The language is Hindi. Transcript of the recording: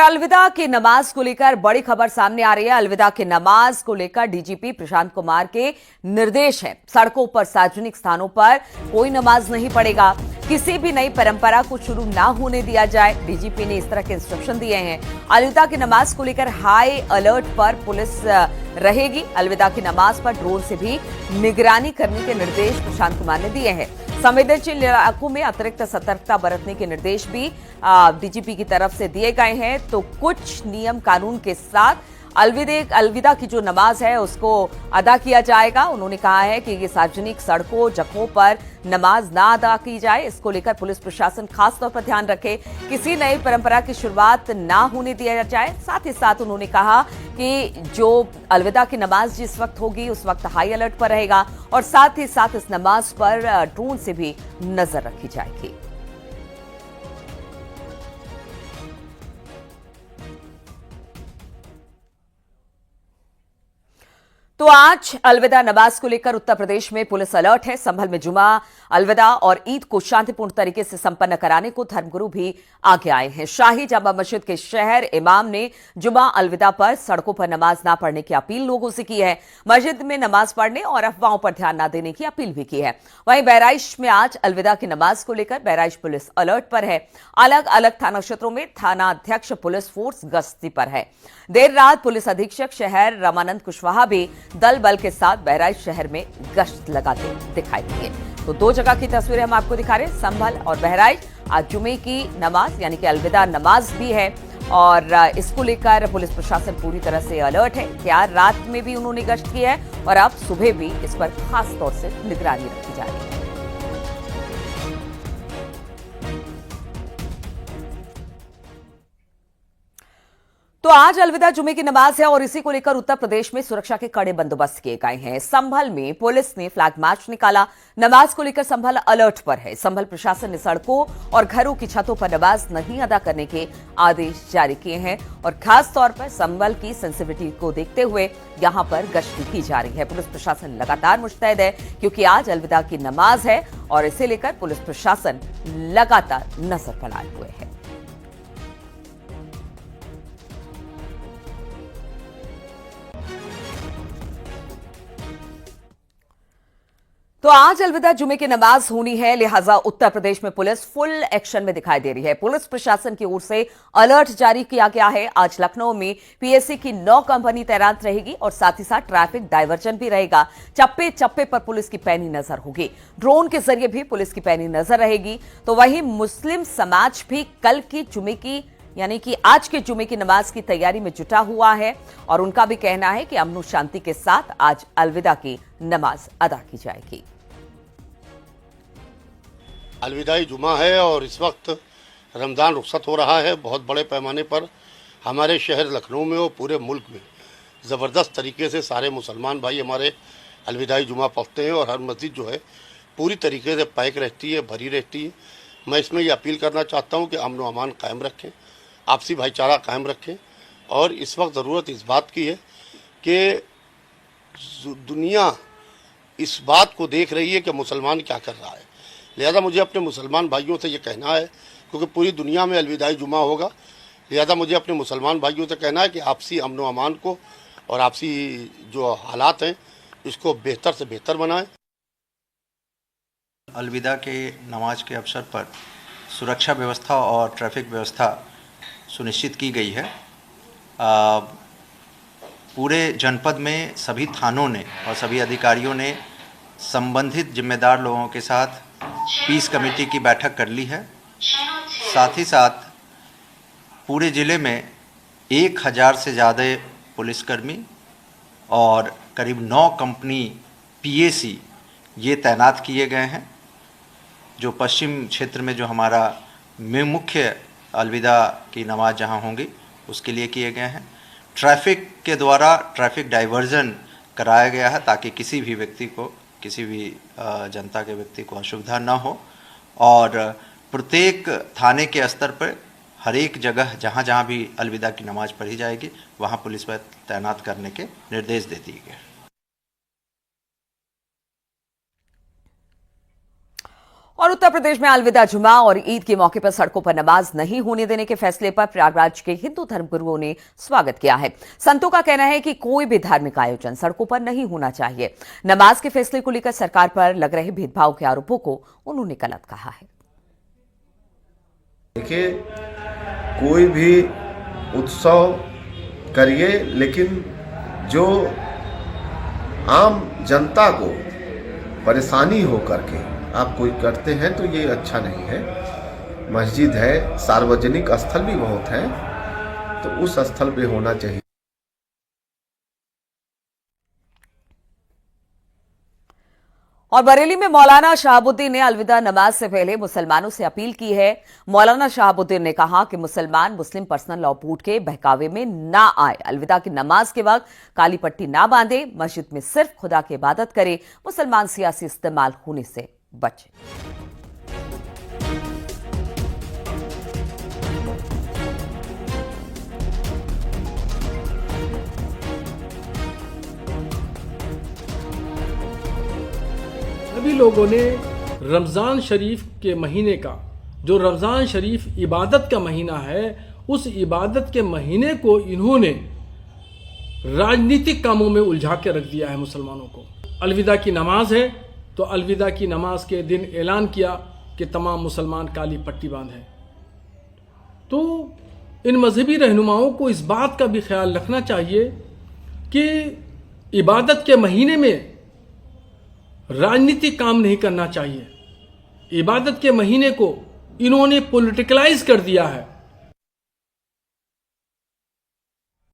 अलविदा की नमाज को लेकर बड़ी खबर सामने आ रही है। अलविदा की नमाज को लेकर डीजीपी प्रशांत कुमार के निर्देश है, सड़कों पर, सार्वजनिक स्थानों पर कोई नमाज नहीं पढ़ेगा, किसी भी नई परंपरा को शुरू ना होने दिया जाए। डीजीपी ने इस तरह के इंस्ट्रक्शन दिए हैं। अलविदा की नमाज को लेकर हाई अलर्ट पर पुलिस रहेगी। अलविदा की नमाज पर ड्रोन से भी निगरानी करने के निर्देश प्रशांत कुमार ने दिए हैं। संवेदनशील इलाकों में अतिरिक्त सतर्कता बरतने के निर्देश भी डीजीपी की तरफ से दिए गए हैं। तो कुछ नियम कानून के साथ अलविदा की जो नमाज है उसको अदा किया जाएगा। उन्होंने कहा है कि ये सार्वजनिक सड़कों, जगहों पर नमाज ना अदा की जाए, इसको लेकर पुलिस प्रशासन खास तौर पर ध्यान रखे, किसी नई परंपरा की शुरुआत ना होने दिया जाए। साथ ही साथ उन्होंने कहा कि जो अलविदा की नमाज जिस वक्त होगी उस वक्त हाई अलर्ट पर रहेगा और साथ ही साथ इस नमाज पर ड्रोन से भी नजर रखी जाएगी। तो आज अलविदा नमाज को लेकर उत्तर प्रदेश में पुलिस अलर्ट है। संभल में जुमा, अलविदा और ईद को शांतिपूर्ण तरीके से संपन्न कराने को धर्मगुरु भी आगे आए हैं। शाही जामा मस्जिद के शहर इमाम ने जुमा अलविदा पर सड़कों पर नमाज ना पढ़ने की अपील लोगों से की है। मस्जिद में नमाज पढ़ने और अफवाहों पर ध्यान न देने की अपील भी की है। वहीं बहराइच में आज अलविदा की नमाज को लेकर बहराइच पुलिस अलर्ट पर है। अलग अलग थाना क्षेत्रों में थाना अध्यक्ष पुलिस फोर्स गश्ती पर है। देर रात पुलिस अधीक्षक शहर रामानंद कुशवाहा भी दल बल के साथ बहराइच शहर में गश्त लगाते दिखाई दिए। तो दो जगह की तस्वीरें हम आपको दिखा रहे हैं, संभल और बहराइच। आज जुमे की नमाज यानी कि अलविदा नमाज भी है और इसको लेकर पुलिस प्रशासन पूरी तरह से अलर्ट है। क्या रात में भी उन्होंने गश्त की है और अब सुबह भी इस पर खास तौर से निगरानी रखी जा रही है। तो आज अलविदा जुमे की नमाज है और इसी को लेकर उत्तर प्रदेश में सुरक्षा के कड़े बंदोबस्त किए गए हैं। संभल में पुलिस ने फ्लैग मार्च निकाला। नमाज को लेकर संभल अलर्ट पर है। संभल प्रशासन ने सड़कों और घरों की छतों पर नमाज नहीं अदा करने के आदेश जारी किए हैं और खास तौर पर संभल की सेंसिटिविटी को देखते हुए यहां पर गश्त की जा रही है। पुलिस प्रशासन लगातार मुस्तैद है क्योंकि आज अलविदा की नमाज है और इसे लेकर पुलिस प्रशासन लगातार नजर बनाए हुए है। तो आज अलविदा जुमे की नमाज होनी है, लिहाजा उत्तर प्रदेश में पुलिस फुल एक्शन में दिखाई दे रही है। पुलिस प्रशासन की ओर से अलर्ट जारी किया गया है। आज लखनऊ में पीएससी की 9 कंपनी तैनात रहेगी और साथ ही साथ ट्रैफिक डायवर्जन भी रहेगा। चप्पे चप्पे पर पुलिस की पैनी नजर होगी। ड्रोन के जरिए भी पुलिस की पैनी नजर रहेगी। तो वहीं मुस्लिम समाज भी कल की जुमे की यानी कि आज के जुमे की नमाज की तैयारी में जुटा हुआ है और उनका भी कहना है कि अमन और शांति के साथ आज अलविदा की नमाज अदा की जाएगी। अलविदाई जुमा है और इस वक्त रमज़ान रुखसत हो रहा है। बहुत बड़े पैमाने पर हमारे शहर लखनऊ में और पूरे मुल्क में ज़बरदस्त तरीके से सारे मुसलमान भाई हमारे अलविदाई जुमा पढ़ते हैं और हर मस्जिद जो है पूरी तरीके से पैक रहती है, भरी रहती है। मैं इसमें ये अपील करना चाहता हूँ कि अमन व अमान कायम रखें, आपसी भाईचारा कायम रखें और इस वक्त ज़रूरत इस बात की है कि दुनिया इस बात को देख रही है कि मुसलमान क्या कर रहा है। लिहाजा मुझे अपने मुसलमान भाइयों से ये कहना है, क्योंकि पूरी दुनिया में अलविदाई जुमा होगा, लिहाजा मुझे अपने मुसलमान भाइयों से कहना है कि आपसी अमन व अमान को और आपसी जो हालात हैं इसको बेहतर से बेहतर बनाएं। अलविदा के नमाज के अवसर पर सुरक्षा व्यवस्था और ट्रैफिक व्यवस्था सुनिश्चित की गई है। पूरे जनपद में सभी थानों ने और सभी अधिकारियों ने संबंधित जिम्मेदार लोगों के साथ पीस कमेटी की बैठक कर ली है। साथ ही साथ पूरे ज़िले में 1000 से ज़्यादा पुलिसकर्मी और करीब 9 कंपनी पीएसी ये तैनात किए गए हैं। जो पश्चिम क्षेत्र में जो हमारा मुख्य अलविदा की नमाज जहां होंगी उसके लिए किए गए हैं। ट्रैफिक के द्वारा ट्रैफिक डाइवर्जन कराया गया है ताकि किसी भी व्यक्ति को, किसी भी जनता के व्यक्ति को असुविधा न हो और प्रत्येक थाने के स्तर पर हर एक जगह जहां जहां भी अलविदा की नमाज पढ़ी जाएगी वहां पुलिस पर तैनात करने के निर्देश दे दिए गए। और उत्तर प्रदेश में अलविदा जुमा और ईद के मौके पर सड़कों पर नमाज नहीं होने देने के फैसले पर प्रयागराज के हिंदू धर्मगुरुओं ने स्वागत किया है। संतों का कहना है कि कोई भी धार्मिक आयोजन सड़कों पर नहीं होना चाहिए। नमाज के फैसले को लेकर सरकार पर लग रहे भेदभाव के आरोपों को उन्होंने गलत कहा है। देखिए, कोई भी उत्सव करिए, लेकिन जो आम जनता को परेशानी हो करके आप कोई करते हैं तो ये अच्छा नहीं है। मस्जिद है, सार्वजनिक स्थल भी बहुत हैं, तो उस स्थल पे होना चाहिए। और बरेली में मौलाना शहाबुद्दीन ने अलविदा नमाज से पहले मुसलमानों से अपील की है। मौलाना शहाबुद्दीन ने कहा कि मुसलमान मुस्लिम पर्सनल लॉ बोर्ड के बहकावे में ना आए, अलविदा की नमाज के वक्त काली पट्टी ना बांधे, मस्जिद में सिर्फ खुदा की इबादत करे, मुसलमान सियासी इस्तेमाल होने से बचे। सभी लोगों ने रमज़ान शरीफ के महीने का, जो रमज़ान शरीफ इबादत का महीना है, उस इबादत के महीने को इन्होंने राजनीतिक कामों में उलझा के रख दिया है मुसलमानों को। अलविदा की नमाज है तो अलविदा की नमाज के दिन ऐलान किया कि तमाम मुसलमान काली पट्टी बांधें। तो इन मजहबी रहनुमाओं को इस बात का भी ख्याल रखना चाहिए कि इबादत के महीने में राजनीतिक काम नहीं करना चाहिए। इबादत के महीने को इन्होंने पॉलिटिकलाइज कर दिया है।